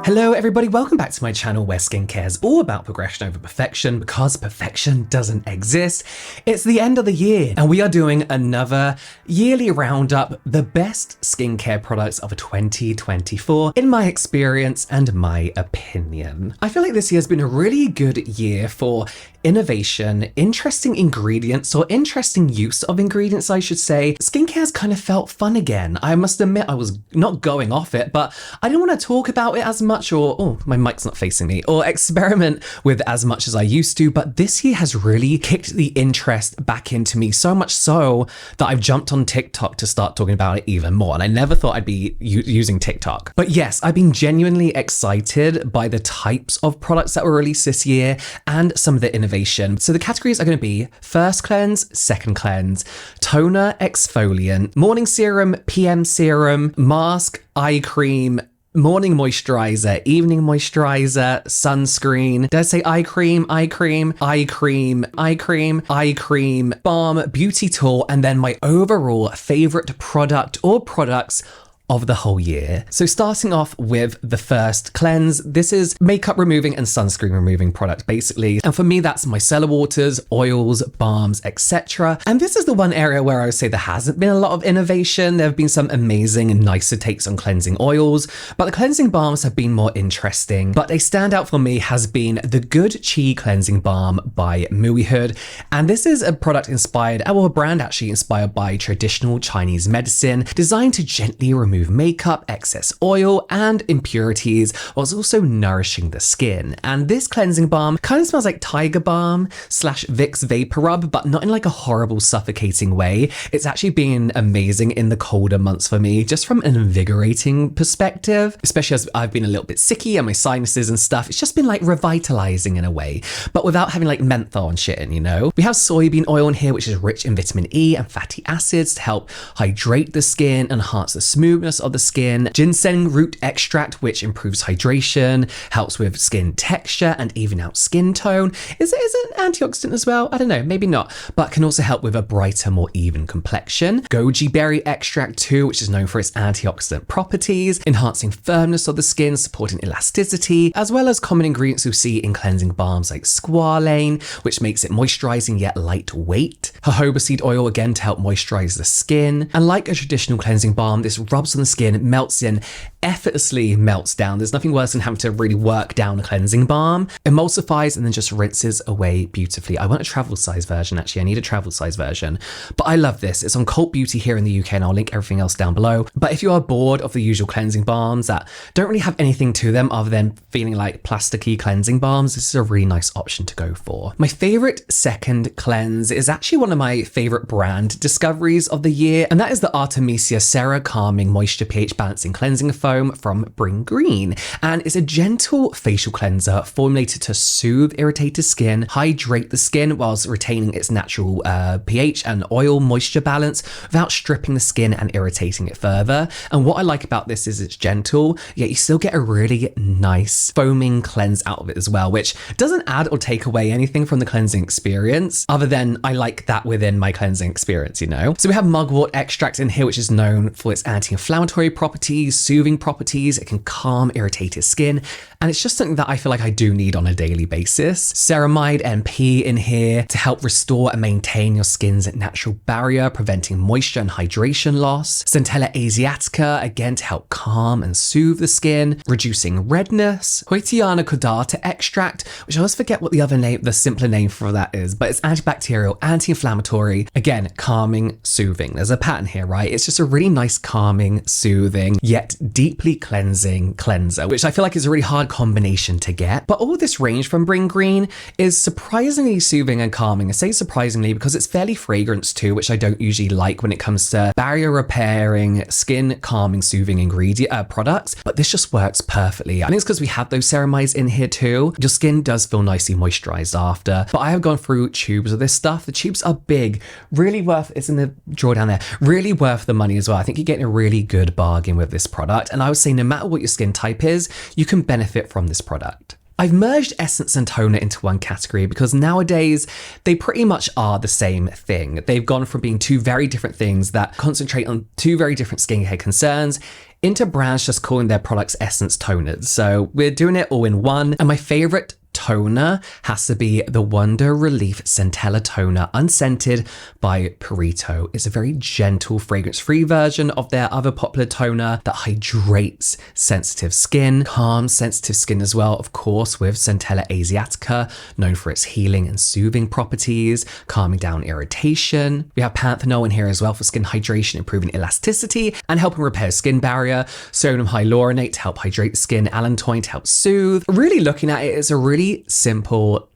Hello everybody, welcome back to my channel where skincare is all about progression over perfection because perfection doesn't exist. It's the end of the year and we are doing another yearly roundup, the best skincare products of 2024 in my experience and my opinion. I feel like this year has been a really good year for innovation, interesting ingredients or interesting use of ingredients, I should say. Skincare has kind of felt fun again. I must admit I was not going off it, but I didn't want to talk about it as much or, oh, my mic's not facing me, or experiment with as much as I used to, but this year has really kicked the interest back into me, so much so that I've jumped on TikTok to start talking about it even more, and I never thought I'd be using TikTok. But yes, I've been genuinely excited by the types of products that were released this year and some of the innovation. So the categories are going to be first cleanse, second cleanse, toner, exfoliant, morning serum, PM serum, mask, eye cream, morning moisturizer, evening moisturizer, sunscreen. Did I say eye cream, eye cream, eye cream, eye cream, eye cream, balm, beauty tool, and then my overall favorite product or products of the whole year. So starting off with the first cleanse, this is makeup removing and sunscreen removing product basically. And for me, that's micellar waters, oils, balms, etc. And this is the one area where I would say there hasn't been a lot of innovation. There have been some amazing and nicer takes on cleansing oils, but the cleansing balms have been more interesting. But a standout for me has been the Good Chi Cleansing Balm by MUIHOOD. And this is a product inspired, well, a brand actually inspired by traditional Chinese medicine, designed to gently remove makeup, excess oil, and impurities, whilst also nourishing the skin. And this cleansing balm kind of smells like Tiger Balm / Vicks Vapor Rub, but not in like a horrible, suffocating way. It's actually been amazing in the colder months for me, just from an invigorating perspective, especially as I've been a little bit sicky and my sinuses and stuff. It's just been like revitalizing in a way, but without having like menthol and shit in, you know? We have soybean oil in here, which is rich in vitamin E and fatty acids to help hydrate the skin, enhance the smoothness of the skin. Ginseng root extract, which improves hydration, helps with skin texture and even out skin tone. Is it an antioxidant as well? I don't know, maybe not, but can also help with a brighter, more even complexion. Goji berry extract too, which is known for its antioxidant properties, enhancing firmness of the skin, supporting elasticity, as well as common ingredients you'll see in cleansing balms like squalane, which makes it moisturizing yet lightweight. Jojoba seed oil, again, to help moisturize the skin. And like a traditional cleansing balm, this rubs on the skin, melts in, effortlessly melts down. There's nothing worse than having to really work down a cleansing balm. Emulsifies and then just rinses away beautifully. I want a travel size version, actually. I need a travel size version. But I love this. It's on Cult Beauty here in the UK and I'll link everything else down below. But if you are bored of the usual cleansing balms that don't really have anything to them other than feeling like plasticky cleansing balms, this is a really nice option to go for. My favorite second cleanse is actually one of my favorite brand discoveries of the year, and that is the Artemisia Cera Calming Moisture pH Balancing Cleansing Foam from BRINGGREEN. And it's a gentle facial cleanser formulated to soothe irritated skin, hydrate the skin whilst retaining its natural pH and oil moisture balance without stripping the skin and irritating it further. And what I like about this is it's gentle, yet you still get a really nice foaming cleanse out of it as well, which doesn't add or take away anything from the cleansing experience, other than I like that within my cleansing experience, you know? So we have mugwort extract in here, which is known for its anti-inflammatory properties, soothing properties. It can calm irritated skin, and it's just something that I feel like I do need on a daily basis. Ceramide NP in here to help restore and maintain your skin's natural barrier, preventing moisture and hydration loss. Centella asiatica, again to help calm and soothe the skin, reducing redness. Hoitiana cordata extract, which I always forget what the simpler name for that is, but it's antibacterial, anti-inflammatory, again, calming, soothing. There's a pattern here, right? It's just a really nice calming, soothing, yet deeply cleansing cleanser, which I feel like is a really hard combination to get. But all this range from BRINGGREEN is surprisingly soothing and calming. I say surprisingly because it's fairly fragrance too, which I don't usually like when it comes to barrier repairing, skin calming, soothing ingredient products, but this just works perfectly. I think it's because we have those ceramides in here too. Your skin does feel nicely moisturized after, but I have gone through tubes of this stuff. The tubes are big, really worth, it's in the drawer down there, really worth the money as well. I think you're getting a really good bargain with this product, and I would say no matter what your skin type is, you can benefit from this product. I've merged essence and toner into one category because nowadays they pretty much are the same thing. They've gone from being two very different things that concentrate on two very different skincare concerns into brands just calling their products essence toners. So we're doing it all in one. And my favorite toner has to be the Wonder Relief Centella Toner Unscented by Purito. It's a very gentle, fragrance-free version of their other popular toner that hydrates sensitive skin, calms sensitive skin as well, of course, with Centella Asiatica, known for its healing and soothing properties, calming down irritation. We have panthenol in here as well for skin hydration, improving elasticity and helping repair skin barrier, sodium hyaluronate to help hydrate skin, allantoin to help soothe. Really looking at it, it's a really simple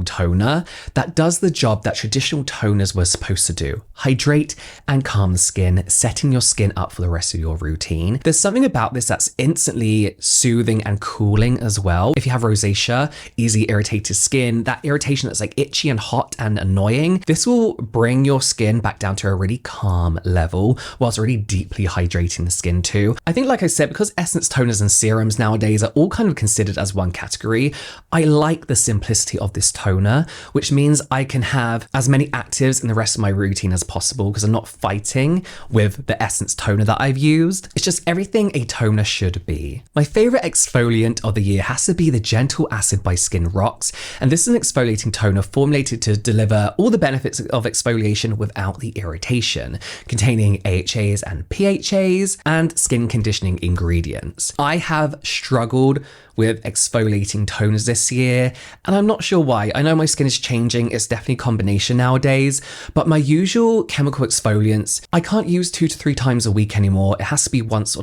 toner that does the job that traditional toners were supposed to do. Hydrate and calm the skin, setting your skin up for the rest of your routine. There's something about this that's instantly soothing and cooling as well. If you have rosacea, easy irritated skin, that irritation that's like itchy and hot and annoying, this will bring your skin back down to a really calm level whilst really deeply hydrating the skin too. I think, like I said, because essence toners and serums nowadays are all kind of considered as one category, I like the simplicity of this toner, which means I can have as many actives in the rest of my routine as possible because I'm not fighting with the essence toner that I've used. It's just everything a toner should be. My favorite exfoliant of the year has to be the Gentle Acid by Skin Rocks, and this is an exfoliating toner formulated to deliver all the benefits of exfoliation without the irritation, containing AHAs and PHAs and skin conditioning ingredients. I have struggled with exfoliating toners this year, and I'm not sure why. I know my skin is changing, it's definitely a combination nowadays, but my usual chemical exfoliants, I can't use 2 to 3 times a week anymore. It has to be once,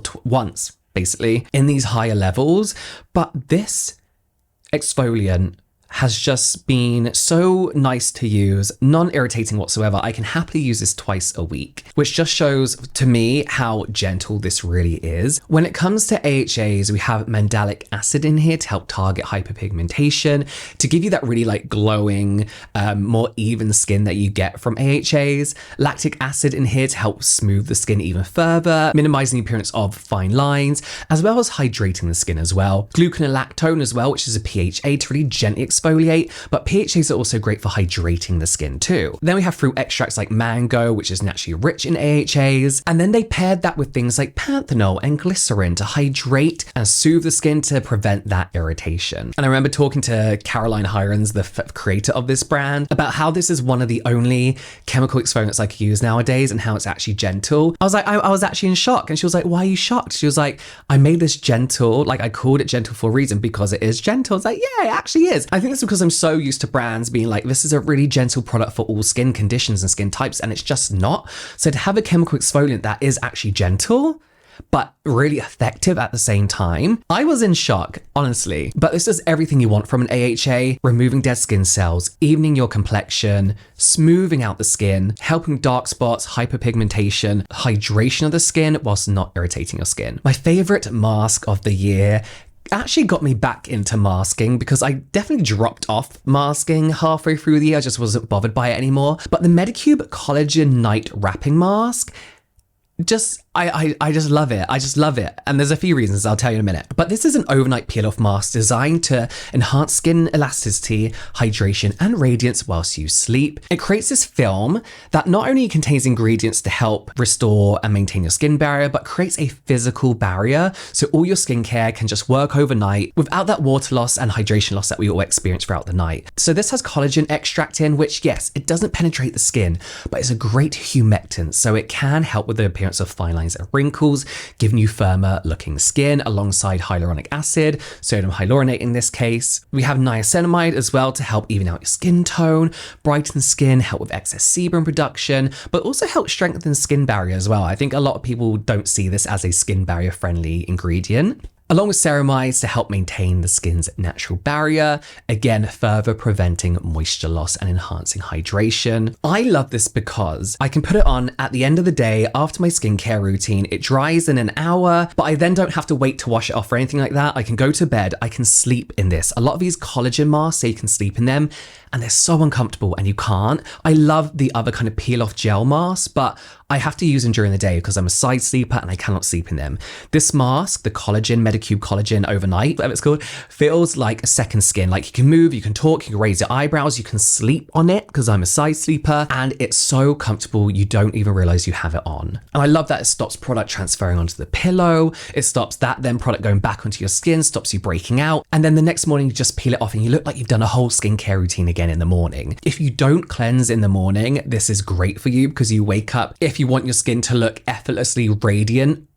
basically, in these higher levels. But this exfoliant has just been so nice to use, non-irritating whatsoever. I can happily use this twice a week, which just shows to me how gentle this really is. When it comes to AHAs, we have mandelic acid in here to help target hyperpigmentation, to give you that really like glowing, more even skin that you get from AHAs. Lactic acid in here to help smooth the skin even further, minimizing the appearance of fine lines, as well as hydrating the skin as well. Gluconolactone as well, which is a PHA to really gently exfoliate, but PHAs are also great for hydrating the skin too. Then we have fruit extracts like mango, which is naturally rich in AHAs, and then they paired that with things like panthenol and glycerin to hydrate and soothe the skin to prevent that irritation. And I remember talking to Caroline Hirons, the creator of this brand, about how this is one of the only chemical exfoliants I could use nowadays and how it's actually gentle. I was like, I was actually in shock, and she was like, why are you shocked? She was like, I made this gentle, like I called it gentle for a reason because it is gentle. I was like, yeah, it actually is. I think it's because I'm so used to brands being like, this is a really gentle product for all skin conditions and skin types, and it's just not. So to have a chemical exfoliant that is actually gentle, but really effective at the same time, I was in shock, honestly. But this does everything you want from an AHA, removing dead skin cells, evening your complexion, smoothing out the skin, helping dark spots, hyperpigmentation, hydration of the skin whilst not irritating your skin. My favorite mask of the year actually got me back into masking because I definitely dropped off masking halfway through the year. I just wasn't bothered by it anymore. But the Medicube Collagen Night Wrapping Mask, I just love it. I just love it. And there's a few reasons I'll tell you in a minute. But this is an overnight peel-off mask designed to enhance skin elasticity, hydration, and radiance whilst you sleep. It creates this film that not only contains ingredients to help restore and maintain your skin barrier, but creates a physical barrier so all your skincare can just work overnight without that water loss and hydration loss that we all experience throughout the night. So this has collagen extract in, which, yes, it doesn't penetrate the skin, but it's a great humectant, so it can help with the appearance of fine lines and wrinkles, giving you firmer looking skin alongside hyaluronic acid, sodium hyaluronate in this case. We have niacinamide as well to help even out your skin tone, brighten skin, help with excess sebum production, but also help strengthen skin barrier as well. I think a lot of people don't see this as a skin barrier friendly ingredient. Along with ceramides to help maintain the skin's natural barrier, again, further preventing moisture loss and enhancing hydration. I love this because I can put it on at the end of the day after my skincare routine. It dries in an hour, but I then don't have to wait to wash it off or anything like that. I can go to bed, I can sleep in this. A lot of these collagen masks say you can sleep in them, and they're so uncomfortable and you can't. I love the other kind of peel off gel masks, but I have to use them during the day because I'm a side sleeper and I cannot sleep in them. This mask, the Collagen, medicube Collagen Overnight, whatever it's called, feels like a second skin. Like you can move, you can talk, you can raise your eyebrows, you can sleep on it because I'm a side sleeper, and it's so comfortable you don't even realize you have it on. And I love that it stops product transferring onto the pillow. It stops that then product going back onto your skin, stops you breaking out. And then the next morning you just peel it off and you look like you've done a whole skincare routine again in the morning. If you don't cleanse in the morning, this is great for you because you wake up, if you want your skin to look effortlessly radiant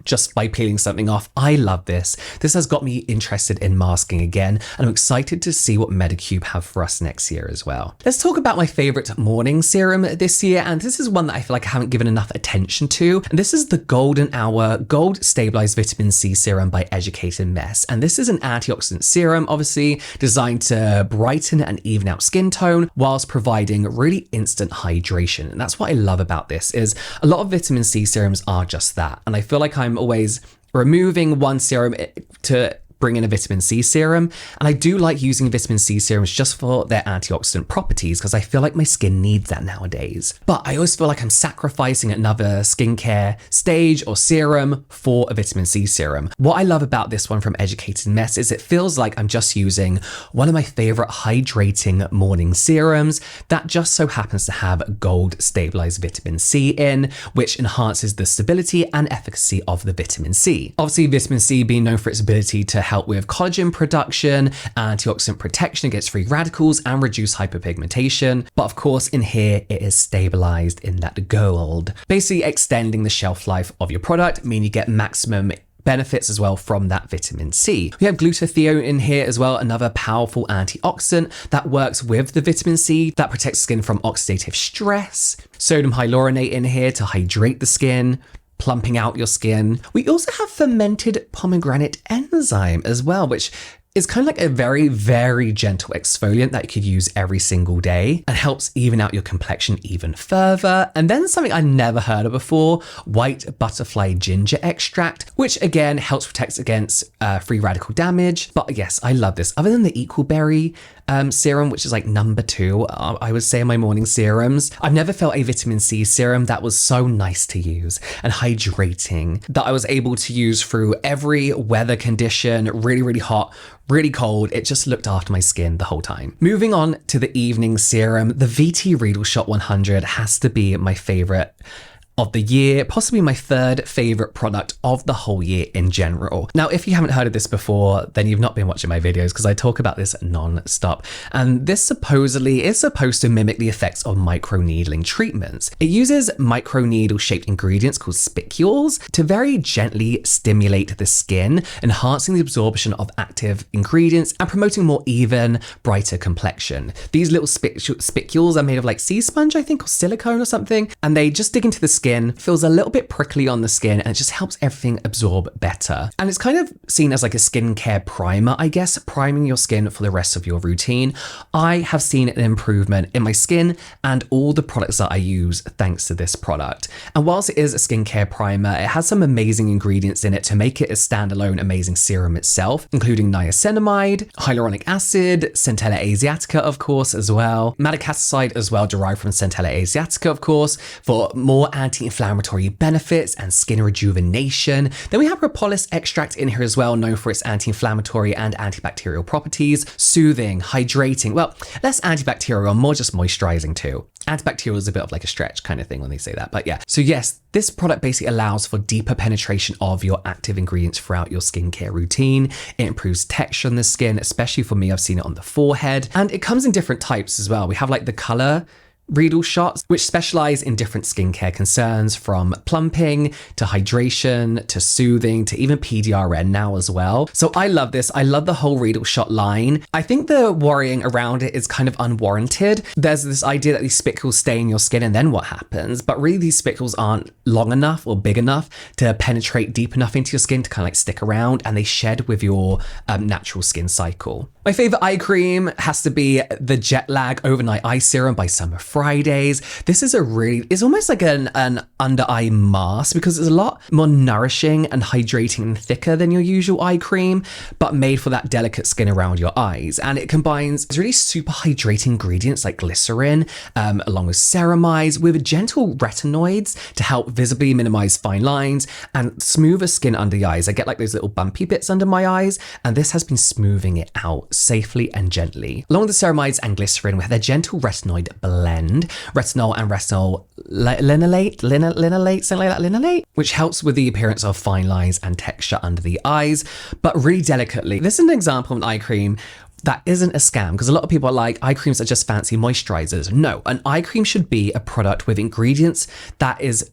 just by peeling something off. I love this. This has got me interested in masking again, and I'm excited to see what Medicube have for us next year as well. Let's talk about my favorite morning serum this year, and this is one that I feel like I haven't given enough attention to, and this is the Golden Hour Gold Stabilized Vitamin C Serum by Educated Mess. And this is an antioxidant serum, obviously designed to brighten and even out skin tone whilst providing really instant hydration. And that's what I love about this, is a lot of vitamin C serums are just that. And I feel like I'm always removing one serum to bring in a vitamin C serum. And I do like using vitamin C serums just for their antioxidant properties because I feel like my skin needs that nowadays. But I always feel like I'm sacrificing another skincare stage or serum for a vitamin C serum. What I love about this one from Educated Mess is it feels like I'm just using one of my favorite hydrating morning serums that just so happens to have gold stabilized vitamin C in, which enhances the stability and efficacy of the vitamin C. Obviously, vitamin C being known for its ability to help with collagen production, antioxidant protection against free radicals, and reduce hyperpigmentation. But of course, in here, it is stabilized in that gold, basically extending the shelf life of your product, meaning you get maximum benefits as well from that vitamin C. We have glutathione in here as well, another powerful antioxidant that works with the vitamin C that protects skin from oxidative stress. Sodium hyaluronate in here to hydrate the skin, plumping out your skin. We also have fermented pomegranate enzyme as well, which is kind of like a very, very gentle exfoliant that you could use every single day and helps even out your complexion even further. And then something I never heard of before, white butterfly ginger extract, which again helps protect against free radical damage. But yes, I love this. Other than the equal berry serum, which is like number 2, I would say in my morning serums, I've never felt a vitamin C serum that was so nice to use and hydrating, that I was able to use through every weather condition, really, really hot, really cold. It just looked after my skin the whole time. Moving on to the evening serum, the VT Reedle Shot 100 has to be my favorite of the year, possibly my third favorite product of the whole year in general. Now, if you haven't heard of this before, then you've not been watching my videos because I talk about this non-stop. And this supposedly is supposed to mimic the effects of microneedling treatments. It uses microneedle shaped ingredients called spicules to very gently stimulate the skin, enhancing the absorption of active ingredients and promoting more even, brighter complexion. These little spicules are made of like sea sponge, I think, or silicone or something, and they just dig into the skin, feels a little bit prickly on the skin, and it just helps everything absorb better. And it's kind of seen as like a skincare primer, I guess, priming your skin for the rest of your routine. I have seen an improvement in my skin and all the products that I use thanks to this product. And whilst it is a skincare primer, it has some amazing ingredients in it to make it a standalone amazing serum itself, including niacinamide, hyaluronic acid, Centella asiatica, of course, as well, madecasside as well, derived from Centella asiatica, of course, for more anti-inflammatory benefits and skin rejuvenation. Then we have propolis extract in here as well, known for its anti-inflammatory and antibacterial properties, soothing, hydrating, well, less antibacterial, more just moisturizing too. Antibacterial is a bit of like a stretch kind of thing when they say that, but yeah. So yes, this product basically allows for deeper penetration of your active ingredients throughout your skincare routine. It improves texture on the skin, especially for me, I've seen it on the forehead. And it comes in different types as well. We have like the color Reedle shots, which specialize in different skincare concerns, from plumping to hydration to soothing to even PDRN now as well. So I love this. I love the whole Reedle shot line. I think the worrying around it is kind of unwarranted. There's this idea that these spicules stay in your skin and then what happens? But really these spicules aren't long enough or big enough to penetrate deep enough into your skin to kind of like stick around, and they shed with your natural skin cycle. My favorite eye cream has to be the Lag Overnight Eye Serum by Summer Fridays. This is it's almost like an under eye mask because it's a lot more nourishing and hydrating and thicker than your usual eye cream, but made for that delicate skin around your eyes. And it combines really super hydrating ingredients like glycerin, along with ceramides, with gentle retinoids to help visibly minimize fine lines and smoother skin under the eyes. I get like those little bumpy bits under my eyes, and this has been smoothing it out safely and gently. Along with the ceramides and glycerin, we have their gentle retinoid blend, retinol and retinol linolate, something like that, linolate, which helps with the appearance of fine lines and texture under the eyes, but really delicately. This is an example of an eye cream that isn't a scam, because a lot of people are like, eye creams are just fancy moisturizers. No, an eye cream should be a product with ingredients that is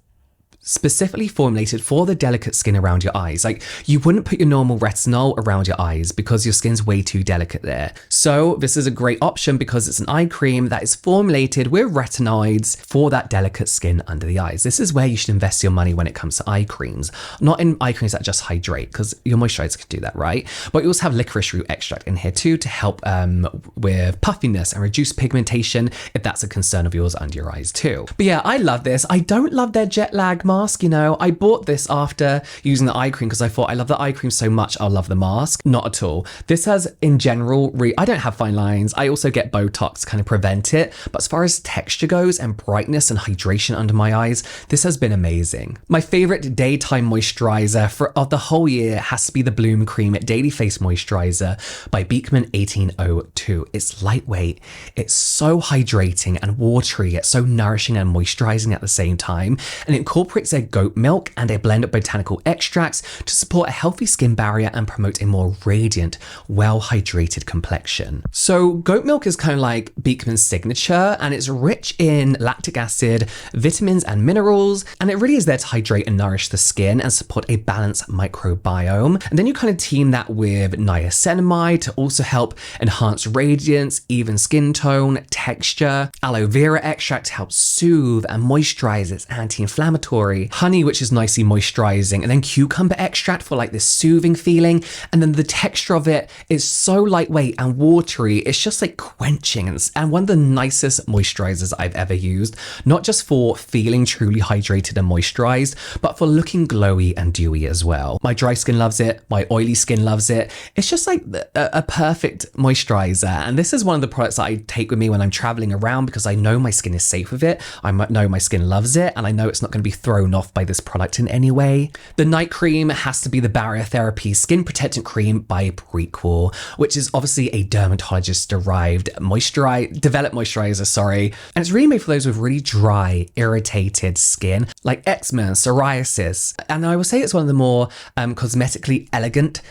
specifically formulated for the delicate skin around your eyes. Like, you wouldn't put your normal retinol around your eyes because your skin's way too delicate there. So this is a great option because it's an eye cream that is formulated with retinoids for that delicate skin under the eyes. This is where you should invest your money when it comes to eye creams, not in eye creams that just hydrate, because your moisturizer can do that, right? But you also have licorice root extract in here too to help with puffiness and reduce pigmentation if that's a concern of yours under your eyes too. But yeah, I love this. I don't love their jet lag mask, you know. I bought this after using the eye cream because I thought I love the eye cream so much I'll love the mask. Not at all. This has, in general, I don't have fine lines. I also get Botox to kind of prevent it. But as far as texture goes and brightness and hydration under my eyes, this has been amazing. My favorite daytime moisturizer of the whole year has to be the Bloom Cream Daily Face Moisturizer by Beekman 1802. It's lightweight. It's so hydrating and watery. It's so nourishing and moisturizing at the same time. And it incorporates their goat milk and a blend of botanical extracts to support a healthy skin barrier and promote a more radiant, well-hydrated complexion. So goat milk is kind of like Beekman's signature, and it's rich in lactic acid, vitamins and minerals, and it really is there to hydrate and nourish the skin and support a balanced microbiome. And then you kind of team that with niacinamide to also help enhance radiance, even skin tone, texture, aloe vera extract to help soothe and moisturize. It's anti-inflammatory, honey, which is nicely moisturizing, and then cucumber extract for like this soothing feeling. And then the texture of it is so lightweight and watery. It's just like quenching, and one of the nicest moisturizers I've ever used, not just for feeling truly hydrated and moisturized, but for looking glowy and dewy as well. My dry skin loves it. My oily skin loves it. It's just like a perfect moisturizer. And this is one of the products that I take with me when I'm traveling around because I know my skin is safe with it. I know my skin loves it, and I know it's not going to be thrown off by this product in any way. The night cream has to be the Barrier Therapy Skin Protectant Cream by PREQUEL, which is obviously a dermatologist-derived developed moisturizer, and it's really made for those with really dry, irritated skin, like eczema, psoriasis, and I will say it's one of the more cosmetically elegant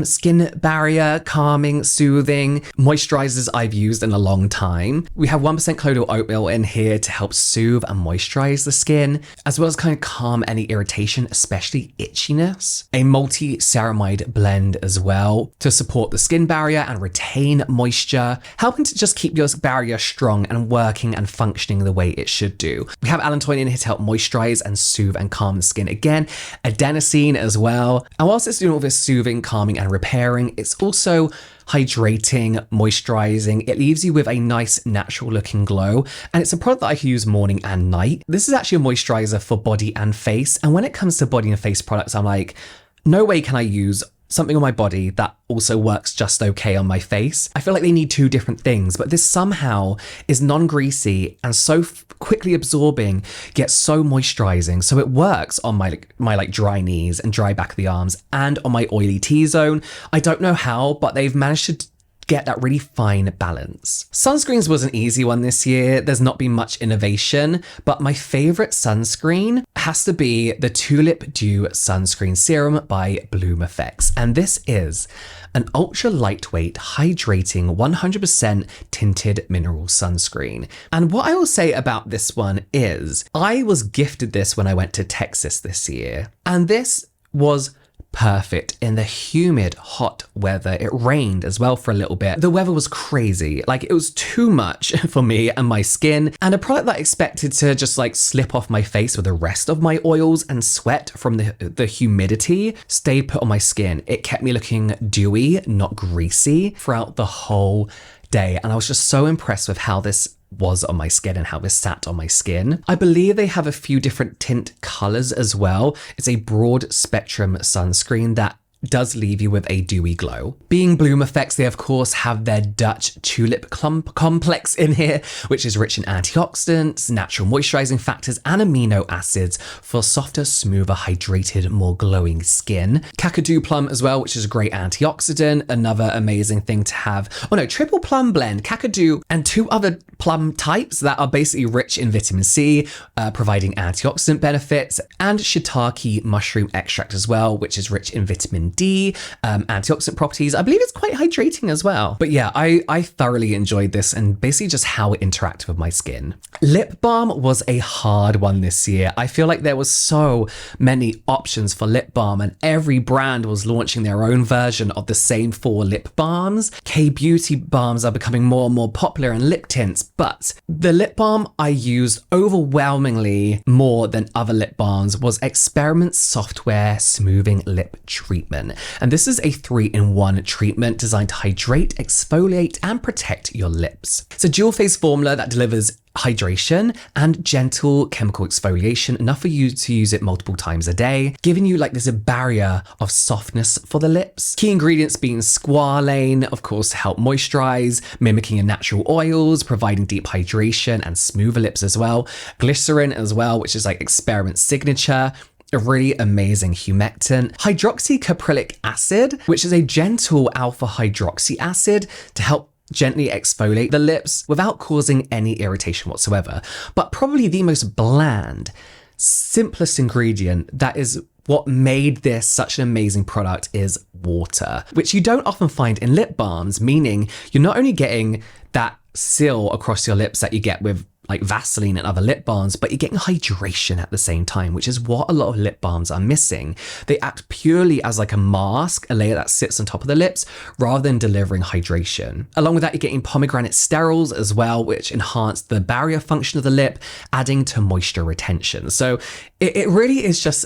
skin barrier, calming, soothing moisturizers I've used in a long time. We have 1% colloidal oatmeal in here to help soothe and moisturize the skin, as well as kind of calm any irritation, especially itchiness. A multi-ceramide blend as well to support the skin barrier and retain moisture, helping to just keep your barrier strong and working and functioning the way it should do. We have allantoin in here to help moisturize and soothe and calm the skin again. Adenosine as well. And whilst it's doing all this soothing, calming and repairing, it's also hydrating, moisturizing. It leaves you with a nice natural looking glow, and it's a product that I can use morning and night. This is actually a moisturizer for body and face, and when it comes to body and face products, I'm like, no way can I use something on my body that also works just okay on my face. I feel like they need two different things, but this somehow is non-greasy and so quickly absorbing, yet so moisturizing. So it works on my dry knees and dry back of the arms and on my oily T-zone. I don't know how, but they've managed to get that really fine balance. Sunscreens was an easy one this year. There's not been much innovation, but my favorite sunscreen has to be the Tulip Dew Sunscreen Serum by BLOOMEFFECTS. And this is an ultra lightweight, hydrating, 100% tinted mineral sunscreen. And what I will say about this one is I was gifted this when I went to Texas this year, and this was perfect in the humid, hot weather. It rained as well for a little bit. The weather was crazy. Like, it was too much for me and my skin, and a product that I expected to just like slip off my face with the rest of my oils and sweat from the humidity stayed put on my skin. It kept me looking dewy, not greasy throughout the whole day. And I was just so impressed with how this was on my skin and how this sat on my skin. I believe they have a few different tint colors as well. It's a broad spectrum sunscreen that does leave you with a dewy glow. Being BLOOMEFFECTS, they of course have their Dutch Tulip complex in here, which is rich in antioxidants, natural moisturizing factors, and amino acids for softer, smoother, hydrated, more glowing skin. Kakadu plum as well, which is a great antioxidant, another amazing thing to have. Oh no, triple plum blend, kakadu, and 2 other plum types that are basically rich in vitamin C, providing antioxidant benefits, and shiitake mushroom extract as well, which is rich in vitamin D, antioxidant properties. I believe it's quite hydrating as well. But yeah, I thoroughly enjoyed this and basically just how it interacted with my skin. Lip balm was a hard one this year. I feel like there was so many options for lip balm and every brand was launching their own version of the same 4 lip balms. K-beauty balms are becoming more and more popular in lip tints, but the lip balm I used overwhelmingly more than other lip balms was Experiment Softwear Smoothing Lip Treatment. And this is a 3-in-1 treatment designed to hydrate, exfoliate, and protect your lips. It's a dual phase formula that delivers hydration and gentle chemical exfoliation, enough for you to use it multiple times a day, giving you like this barrier of softness for the lips. Key ingredients being squalane, of course, to help moisturize, mimicking your natural oils, providing deep hydration and smoother lips as well. Glycerin as well, which is like Experiment signature. A really amazing humectant. Hydroxycaprylic acid, which is a gentle alpha hydroxy acid to help gently exfoliate the lips without causing any irritation whatsoever. But probably the most bland, simplest ingredient that is what made this such an amazing product is water, which you don't often find in lip balms, meaning you're not only getting that seal across your lips that you get with like Vaseline and other lip balms, but you're getting hydration at the same time, which is what a lot of lip balms are missing. They act purely as like a mask, a layer that sits on top of the lips, rather than delivering hydration. Along with that, you're getting pomegranate sterols as well, which enhance the barrier function of the lip, adding to moisture retention. So it really is just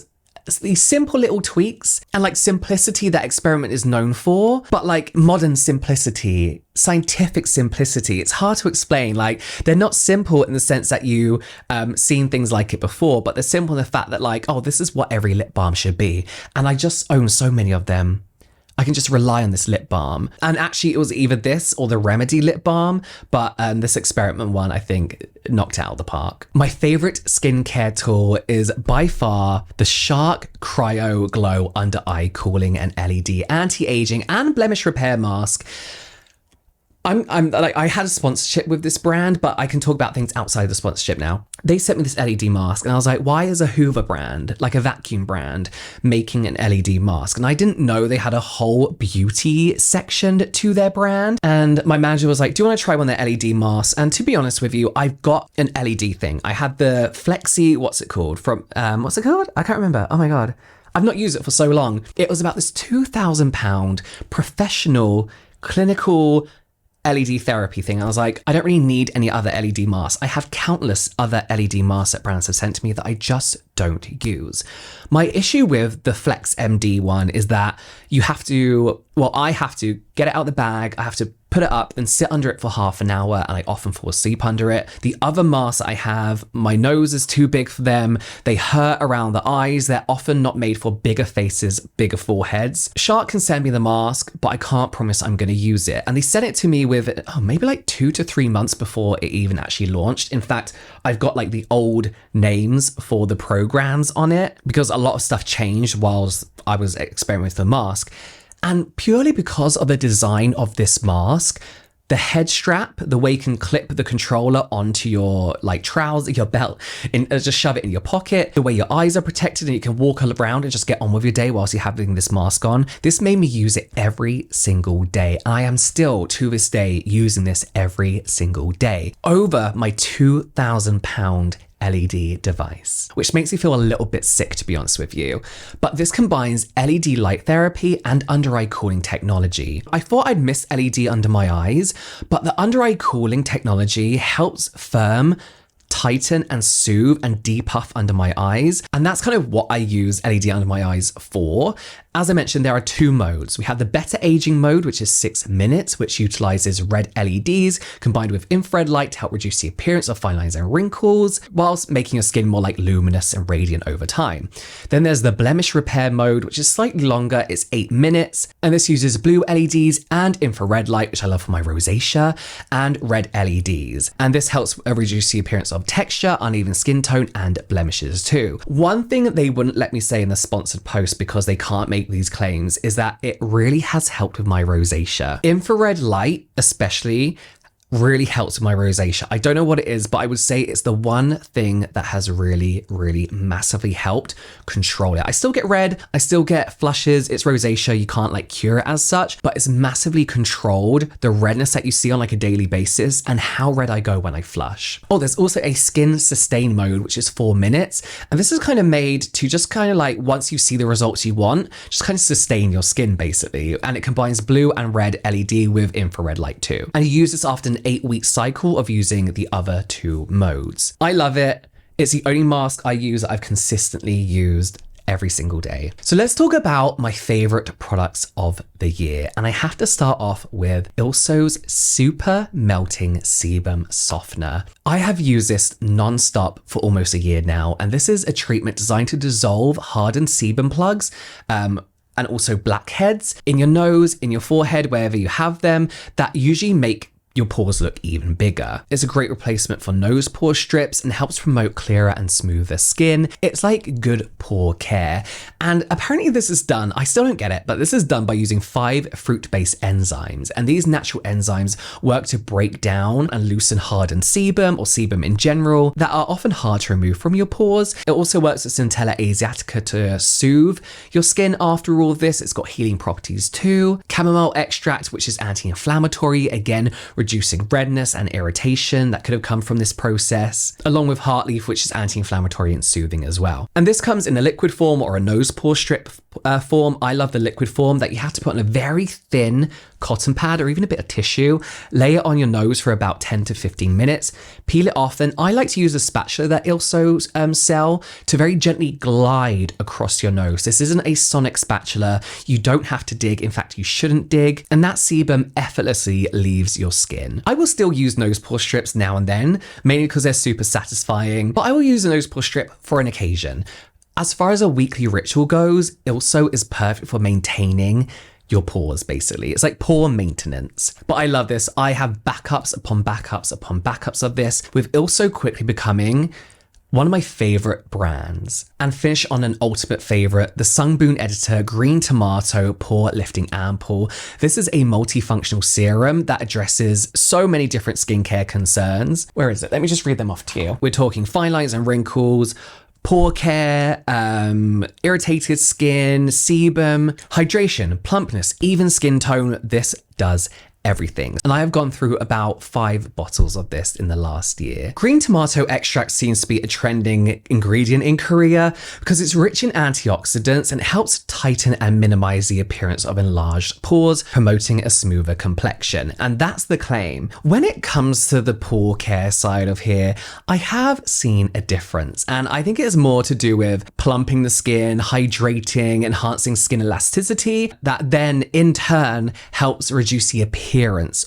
these simple little tweaks and like simplicity that Experiment is known for, but like modern simplicity, scientific simplicity. It's hard to explain. Like they're not simple in the sense that you seen things like it before, but they're simple in the fact that like, oh, this is what every lip balm should be. And I just own so many of them. I can just rely on this lip balm. And actually it was either this or the Remedy lip balm, but this Experiment one, I think, knocked it out of the park. My favorite skincare tool is by far the Shark CryoGlow Under Eye Cooling and LED Anti-Aging and Blemish Repair Mask. I'm like, I had a sponsorship with this brand, but I can talk about things outside the sponsorship now. They sent me this LED mask and I was like, why is a Hoover brand, like a vacuum brand, making an LED mask? And I didn't know they had a whole beauty section to their brand. And my manager was like, do you want to try one of their LED masks? And to be honest with you, I've got an LED thing. I had the Flexi, what's it called? From, what's it called? I can't remember. Oh my God. I've not used it for so long. It was about this £2,000 professional clinical LED therapy thing. I was like, I don't really need any other LED masks. I have countless other LED masks that brands have sent to me that I just don't use. My issue with the Flex MD one is that you have to, well, I have to get it out of the bag. I have to put it up and sit under it for half an hour, and I often fall asleep under it. The other masks that I have, my nose is too big for them. They hurt around the eyes. They're often not made for bigger faces, bigger foreheads. Shark can send me the mask, but I can't promise I'm going to use it. And they sent it to me with maybe like 2 to 3 months before it even actually launched. In fact, I've got like the old names for the programs on it because a lot of stuff changed whilst I was experimenting with the mask. And purely because of the design of this mask, the head strap, the way you can clip the controller onto your like trouser, your belt, and just shove it in your pocket, the way your eyes are protected and you can walk around and just get on with your day whilst you're having this mask on. This made me use it every single day. I am still to this day using this every single day over my £2,000 LED device, which makes me feel a little bit sick, to be honest with you. But this combines LED light therapy and under eye cooling technology. I thought I'd miss LED under my eyes, but the under eye cooling technology helps firm, tighten and soothe and depuff under my eyes. And that's kind of what I use LED under my eyes for. As I mentioned, there are two modes. We have the better aging mode, which is 6 minutes, which utilizes red LEDs combined with infrared light to help reduce the appearance of fine lines and wrinkles, whilst making your skin more like luminous and radiant over time. Then there's the blemish repair mode, which is slightly longer. It's 8 minutes, and this uses blue LEDs and infrared light, which I love for my rosacea, and red LEDs. And this helps reduce the appearance of texture, uneven skin tone, and blemishes too. One thing that they wouldn't let me say in the sponsored post because they can't make these claims is that it really has helped with my rosacea. Infrared light, especially, really helps with my rosacea. I don't know what it is, but I would say it's the one thing that has really, really massively helped control it. I still get red, I still get flushes, it's rosacea, you can't like cure it as such, but it's massively controlled the redness that you see on like a daily basis and how red I go when I flush. Oh, there's also a skin sustain mode, which is 4 minutes. And this is kind of made to just kind of like, once you see the results you want, just kind of sustain your skin basically. And it combines blue and red LED with infrared light too. And you use this after an 8-week cycle of using the other two modes. I love it. It's the only mask I use that I've consistently used every single day. So let's talk about my favorite products of the year. And I have to start off with ILSO's Super Melting Sebum Softener. I have used this non-stop for almost a year now. And this is a treatment designed to dissolve hardened sebum plugs, and also blackheads in your nose, in your forehead, wherever you have them, that usually make your pores look even bigger. It's a great replacement for nose pore strips and helps promote clearer and smoother skin. It's like good pore care. And apparently this is done, I still don't get it, but this is done by using 5 fruit-based enzymes. And these natural enzymes work to break down and loosen hardened sebum or sebum in general that are often hard to remove from your pores. It also works with Centella asiatica to soothe your skin after all this. It's got healing properties too. Chamomile extract, which is anti-inflammatory, again, reducing redness and irritation that could have come from this process, along with heart leaf, which is anti-inflammatory and soothing as well. And this comes in a liquid form or a nose pore strip form. I love the liquid form that you have to put on a very thin cotton pad or even a bit of tissue, lay it on your nose for about 10 to 15 minutes, peel it off. Then I like to use a spatula that ILSO sell to very gently glide across your nose. This isn't a sonic spatula. You don't have to dig. In fact, you shouldn't dig. And that sebum effortlessly leaves your skin. I will still use nose pore strips now and then, mainly because they're super satisfying, but I will use a nose pore strip for an occasion. As far as a weekly ritual goes, ILSO is perfect for maintaining your pores, basically. It's like pore maintenance. But I love this. I have backups upon backups upon backups of this, with ILSO quickly becoming one of my favorite brands. And finish on an ultimate favorite, the SUNGBOON Editor Green Tomato Pore Lifting Ampoule. This is a multifunctional serum that addresses so many different skincare concerns. Where is it? Let me just read them off to you. We're talking fine lines and wrinkles, pore care, irritated skin, sebum, hydration, plumpness, even skin tone. This does everything. And I have gone through about 5 bottles of this in the last year. Green tomato extract seems to be a trending ingredient in Korea because it's rich in antioxidants and it helps tighten and minimize the appearance of enlarged pores, promoting a smoother complexion. And that's the claim. When it comes to the pore care side of here, I have seen a difference. And I think it's more to do with plumping the skin, hydrating, enhancing skin elasticity, that then in turn helps reduce the appearance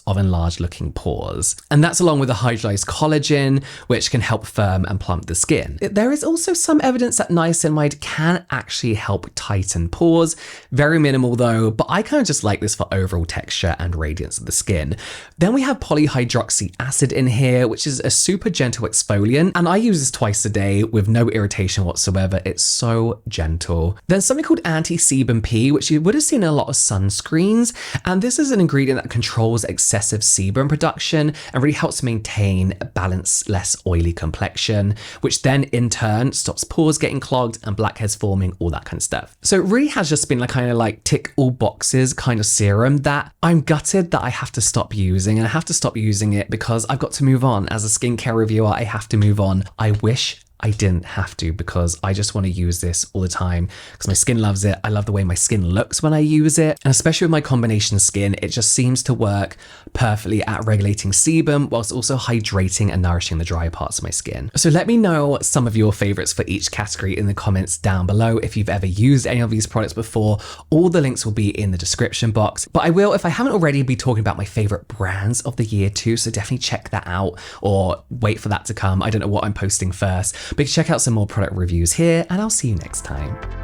of enlarged looking pores. And that's along with the hydrolyzed collagen, which can help firm and plump the skin. There is also some evidence that niacinamide can actually help tighten pores. Very minimal though, but I kind of just like this for overall texture and radiance of the skin. Then we have polyhydroxy acid in here, which is a super gentle exfoliant. And I use this twice a day with no irritation whatsoever. It's so gentle. Then something called anti-sebum P, which you would have seen in a lot of sunscreens. And this is an ingredient that controls excessive sebum production and really helps maintain a balanced, less oily complexion, which then in turn stops pores getting clogged and blackheads forming, all that kind of stuff. So it really has just been like kind of like tick all boxes kind of serum that I'm gutted that I have to stop using, and I have to stop using it because I've got to move on. As a skincare reviewer, I have to move on. I wish I didn't have to, because I just want to use this all the time because my skin loves it. I love the way my skin looks when I use it. And especially with my combination skin, it just seems to work perfectly at regulating sebum whilst also hydrating and nourishing the drier parts of my skin. So let me know some of your favorites for each category in the comments down below. If you've ever used any of these products before, all the links will be in the description box. But I will, if I haven't already, be talking about my favorite brands of the year too. So definitely check that out, or wait for that to come. I don't know what I'm posting first, but check out some more product reviews here, and I'll see you next time.